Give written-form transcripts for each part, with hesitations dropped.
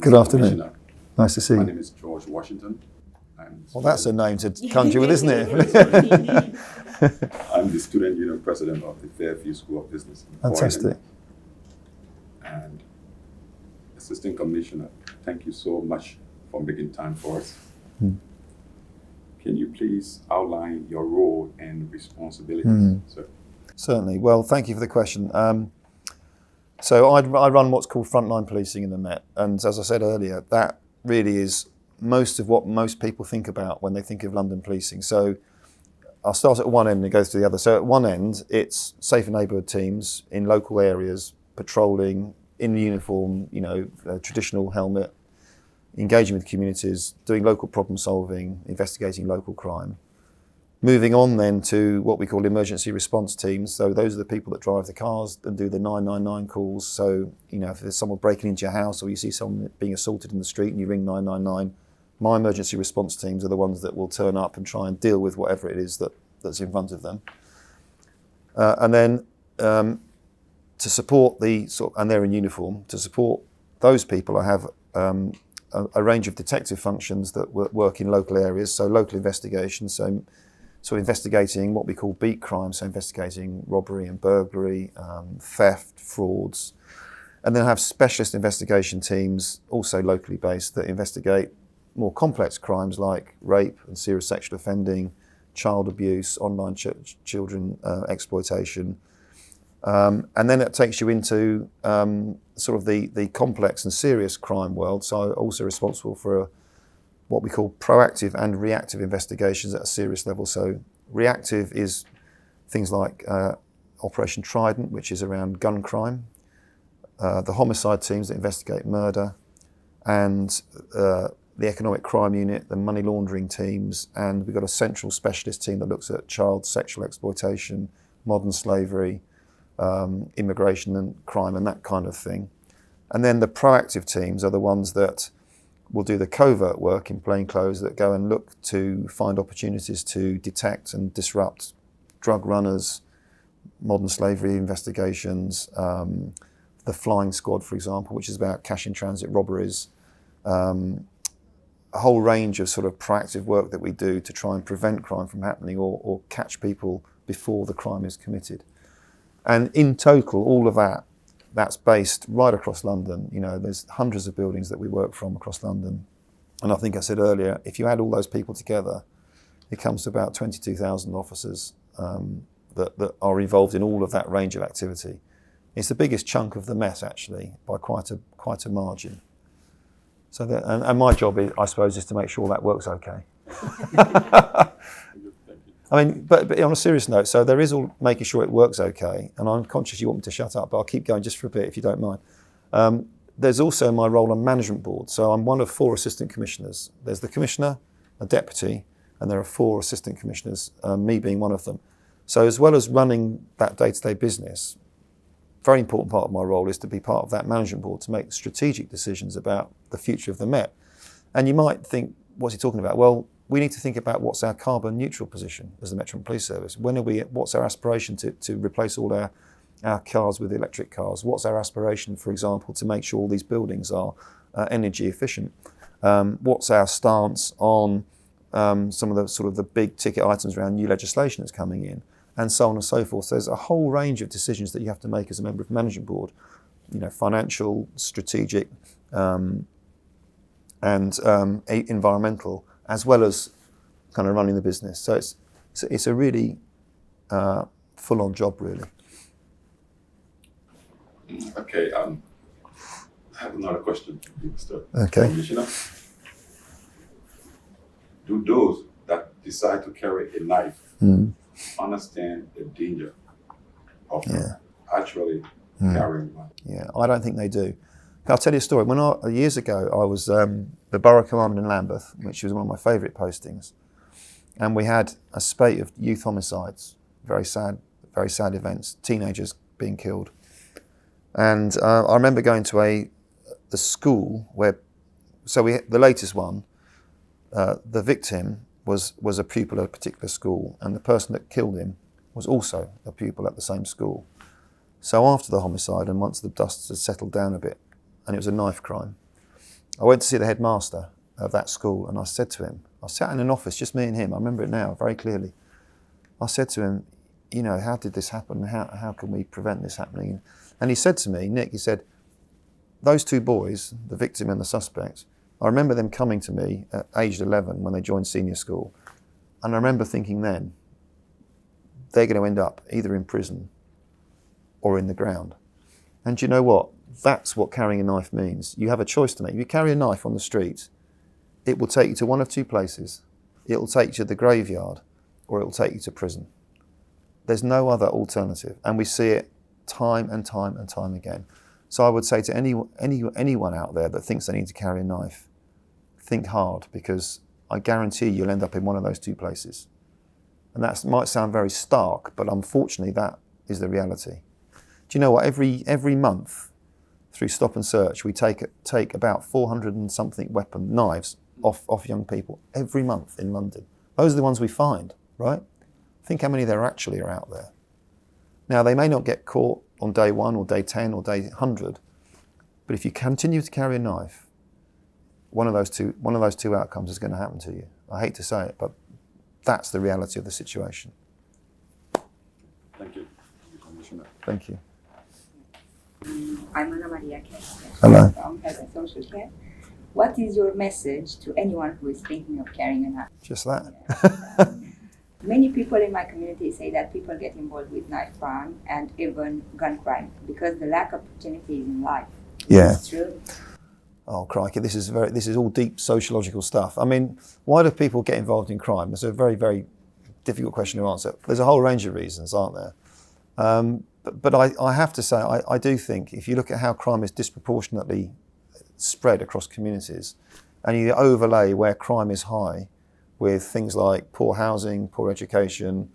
Good afternoon. Commissioner. Nice to see My you. name is George Washington. Well, that's a name to conjure with, isn't it? I'm the student union president of the Fairview School of Business in Fantastic. Croydon. And Assistant Commissioner, thank you so much for making time for us. Can you please outline your role and responsibilities, sir? Certainly. Well, thank you for the question. So I run what's called frontline policing in the Met, and as I said earlier, that really is most of what most people think about when they think of London policing. So I'll start at one end and go to the other. So at one end, it's safer neighbourhood teams in local areas, patrolling, in uniform, traditional helmet, engaging with communities, doing local problem solving, investigating local crime. Moving on then to what we call emergency response teams. So those are the people that drive the cars and do the 999 calls. So, if there's someone breaking into your house or you see someone being assaulted in the street and you ring 999, my emergency response teams are the ones that will turn up and try and deal with whatever it is that's in front of them. And then to support and they're in uniform, to support those people, I have a range of detective functions that work in local areas. So local investigations, so investigating what we call beat crime, so investigating robbery and burglary, theft, frauds. And then I have specialist investigation teams, also locally based, that investigate more complex crimes like rape and serious sexual offending, child abuse, online children exploitation. And then it takes you into sort of the complex and serious crime world. So I'm also responsible for what we call proactive and reactive investigations at a serious level. So reactive is things like Operation Trident, which is around gun crime, the homicide teams that investigate murder, and the economic crime unit, the money laundering teams, and we've got a central specialist team that looks at child sexual exploitation, modern slavery, immigration and crime and that kind of thing. And then the proactive teams are the ones that will do the covert work in plain clothes, that go and look to find opportunities to detect and disrupt drug runners, modern slavery investigations, the flying squad, for example, which is about cash in transit robberies, a whole range of sort of proactive work that we do to try and prevent crime from happening or catch people before the crime is committed. And in total, all of that's based right across London. There's hundreds of buildings that we work from across London. And I think I said earlier, if you add all those people together, it comes to about 22,000 officers that are involved in all of that range of activity. It's the biggest chunk of the Met, actually, by quite a margin. So and my job, I suppose, is to make sure that works okay. I mean, but on a serious note, so there is all making sure it works okay, and I'm conscious you want me to shut up, but I'll keep going just for a bit if you don't mind. There's also my role on management board, so I'm one of 4 assistant commissioners. There's the commissioner, a deputy, and there are 4 assistant commissioners, me being one of them. So as well as running that day-to-day business, very important part of my role is to be part of that management board to make strategic decisions about the future of the Met. And you might think, what's he talking about? Well, we need to think about what's our carbon neutral position as the Metropolitan Police Service. What's our aspiration to replace all our cars with electric cars? What's our aspiration, for example, to make sure all these buildings are energy efficient? What's our stance on some of the sort of the big ticket items around new legislation that's coming in, and so on and so forth. So there's a whole range of decisions that you have to make as a member of the management board, financial, strategic, and environmental, as well as kind of running the business. So it's a really full-on job, really. Okay, I have another question, Mr. Okay. Commissioner. Do those that decide to carry a knife understand the danger of actually carrying one? Yeah, I don't think they do. I'll tell you a story. Years ago, I was the borough commander in Lambeth, which was one of my favourite postings, and we had a spate of youth homicides, very sad events, teenagers being killed. And I remember going to the school where, the latest one, the victim was a pupil at a particular school, and the person that killed him was also a pupil at the same school. So after the homicide, and once the dust had settled down a bit, and it was a knife crime, I went to see the headmaster of that school, and I said to him, I sat in an office, just me and him, I remember it now very clearly. I said to him, you know, how did this happen? How can we prevent this happening? And he said to me, Nick, he said, those two boys, the victim and the suspect, I remember them coming to me at aged 11 when they joined senior school. And I remember thinking then, they're going to end up either in prison or in the ground. And do you know what? That's what carrying a knife means. You have a choice to make. If you carry a knife on the street, it will take you to one of two places. It will take you to the graveyard, or it will take you to prison. There's no other alternative. And we see it time and time and time again. So I would say to anyone out there that thinks they need to carry a knife, think hard, because I guarantee you'll end up in one of those two places. And that might sound very stark, but unfortunately that is the reality. Do you know what? Every month through Stop and Search, we take about 400 and something knives off young people every month in London. Those are the ones we find, right? Think how many there actually are out there. Now, they may not get caught on day 1 or day 10 or day 100, but if you continue to carry a knife, one of those two outcomes is going to happen to you. I hate to say it, but that's the reality of the situation. Thank you, Commissioner. Thank you. I'm Anna Maria Kessler Hello. from Health and Social Care. What is your message to anyone who is thinking of carrying a knife? Just that. Many people in my community say that people get involved with knife crime and even gun crime because the lack of opportunities in life. Yeah. It's true. Oh crikey, this is all deep sociological stuff. I mean, why do people get involved in crime? It's a very, very difficult question to answer. There's a whole range of reasons, aren't there? But I have to say, I do think if you look at how crime is disproportionately spread across communities, and you overlay where crime is high with things like poor housing, poor education,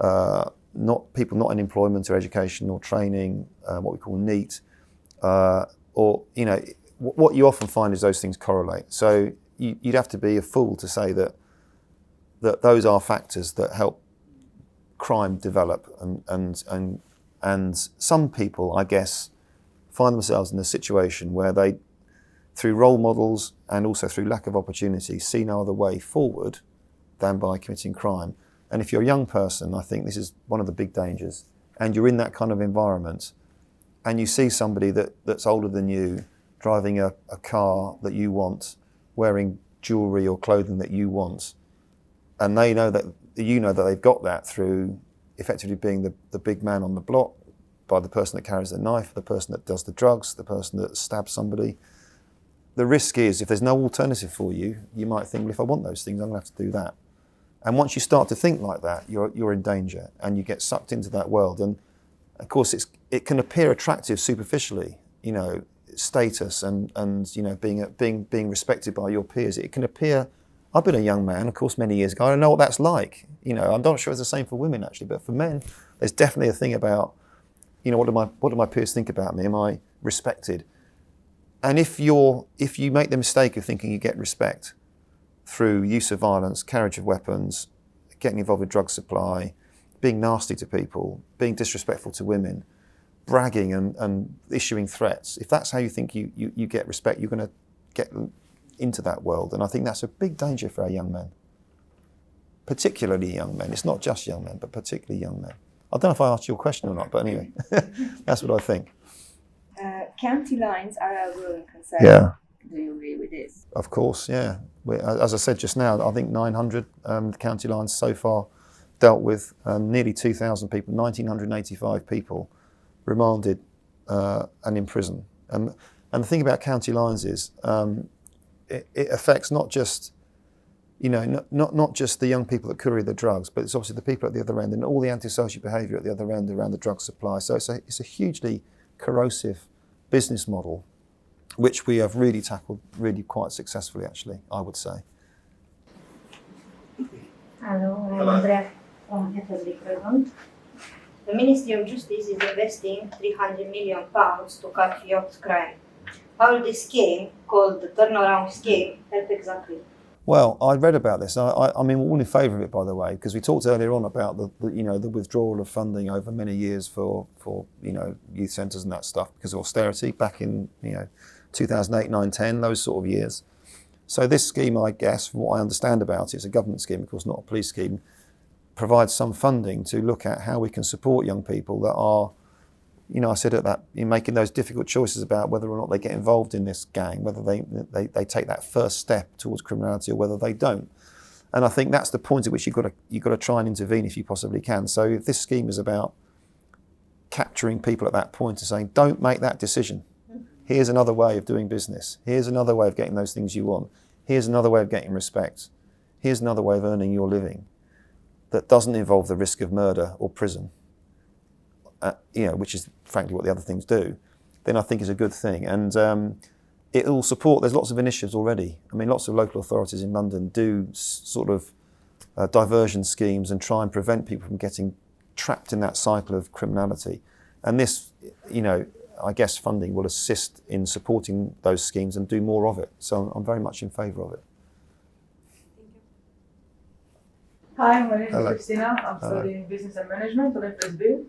people not in employment or education or training, what we call NEET, or you know, what you often find is those things correlate. So you'd have to be a fool to say that those are factors that help crime develop, and some people, I guess, find themselves in a situation where they, through role models and also through lack of opportunity, see no other way forward than by committing crime. And if you're a young person, I think this is one of the big dangers, and you're in that kind of environment, and you see somebody that's older than you, driving a car that you want, wearing jewellery or clothing that you want, and they know that you know that they've got that through effectively being the big man on the block, by the person that carries the knife, the person that does the drugs, the person that stabs somebody. The risk is, if there's no alternative for you, you might think, well, if I want those things, I'm going to have to do that. And once you start to think like that, you're in danger, and you get sucked into that world. And of course, it can appear attractive superficially, you know, status and you know, being respected by your peers. It can appear. I've been a young man, of course, many years ago. I don't know what that's like. You know, I'm not sure it's the same for women actually, but for men, there's definitely a thing about, you know, what do my peers think about me? Am I respected? And if you make the mistake of thinking you get respect through use of violence, carriage of weapons, getting involved with drug supply, being nasty to people, being disrespectful to women, bragging and issuing threats, if that's how you think you get respect, you're going to get into that world. And I think that's a big danger for our young men, particularly young men. It's not just young men, but particularly young men. I don't know if I asked your question or not, but anyway, that's what I think. County lines are a growing concern. Yeah. Do you agree with this? Of course, yeah. As I said just now, I think 900 county lines so far dealt with, nearly 2,000 people, 1,985 people remanded and in prison. And the thing about county lines is it affects not just, you know, not just the young people that courier the drugs, but it's obviously the people at the other end and all the antisocial behaviour at the other end around the drug supply. So it's a hugely corrosive business model, which we have really tackled really quite successfully, actually, I would say. Hello, I'm Andrea from FSB Croydon. The Ministry of Justice is investing £300 million to cut yacht crime. How will this scheme, called the turnaround scheme, help exactly? Well, I read about this. I mean, we're all in favour of it, by the way, because we talked earlier on about the withdrawal of funding over many years for you know, youth centres and that stuff because of austerity back in, you know, 2008, 9, 10, those sort of years. So this scheme, I guess, from what I understand about it, it's a government scheme, of course, not a police scheme, provides some funding to look at how we can support young people that are, you know, I said at that, in making those difficult choices about whether or not they get involved in this gang, whether they take that first step towards criminality or whether they don't. And I think that's the point at which you've got to try and intervene if you possibly can. So if this scheme is about capturing people at that point and saying, don't make that decision. Here's another way of doing business. Here's another way of getting those things you want. Here's another way of getting respect. Here's another way of earning your living that doesn't involve the risk of murder or prison, you know, which is frankly what the other things do, then I think is a good thing. And it will support, there's lots of initiatives already. I mean, lots of local authorities in London do sort of diversion schemes and try and prevent people from getting trapped in that cycle of criminality. And this, you know, I guess funding will assist in supporting those schemes and do more of it. So I'm very much in favour of it. Hi, my name is Hello. Christina. I'm studying business and management at FSB.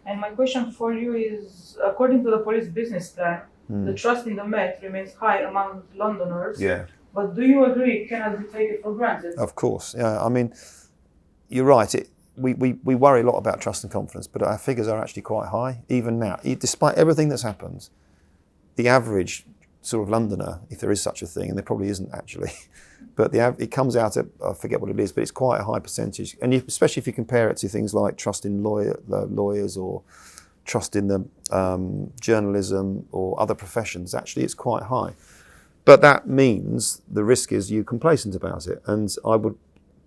And my question for you is, according to the police business plan, the trust in the Met remains high among Londoners. Yeah. But do you agree it cannot be taken for granted? Of course, yeah. I mean, you're right. We worry a lot about trust and confidence, but our figures are actually quite high, even now. Despite everything that's happened, the average sort of Londoner, if there is such a thing, and there probably isn't actually, but it comes out at, I forget what it is, but it's quite a high percentage. And especially if you compare it to things like trust in lawyers or trust in the journalism or other professions, actually it's quite high. But that means the risk is you're complacent about it. And I would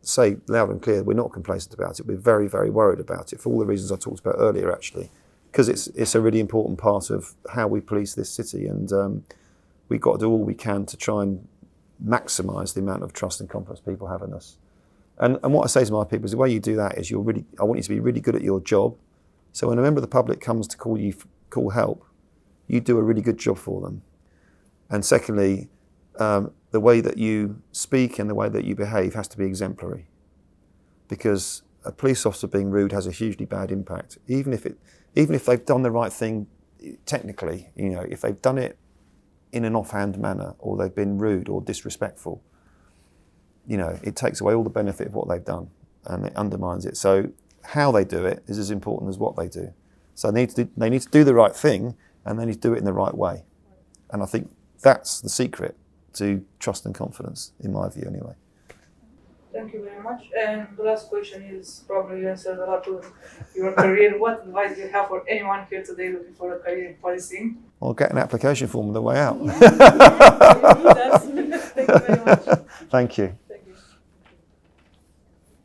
say loud and clear, we're not complacent about it. We're very, very worried about it for all the reasons I talked about earlier, actually, because it's a really important part of how we police this city. And we've got to do all we can to try and maximise the amount of trust and confidence people have in us. And what I say to my people is the way you do that is I want you to be really good at your job. So when a member of the public comes to call help, you do a really good job for them. And secondly, the way that you speak and the way that you behave has to be exemplary, because a police officer being rude has a hugely bad impact. Even if they've done the right thing technically, you know, if they've done it in an offhand manner or they've been rude or disrespectful, you know, it takes away all the benefit of what they've done and it undermines it. So how they do it is as important as what they do. So they need to do the right thing and they need to do it in the right way. And I think that's the secret to trust and confidence, in my view anyway. Thank you very much. And the last question is, probably you answered a lot to your career. What advice do you have for anyone here today looking for a career in policing? I'll get an application form on the way out. Thank you very much. Thank you.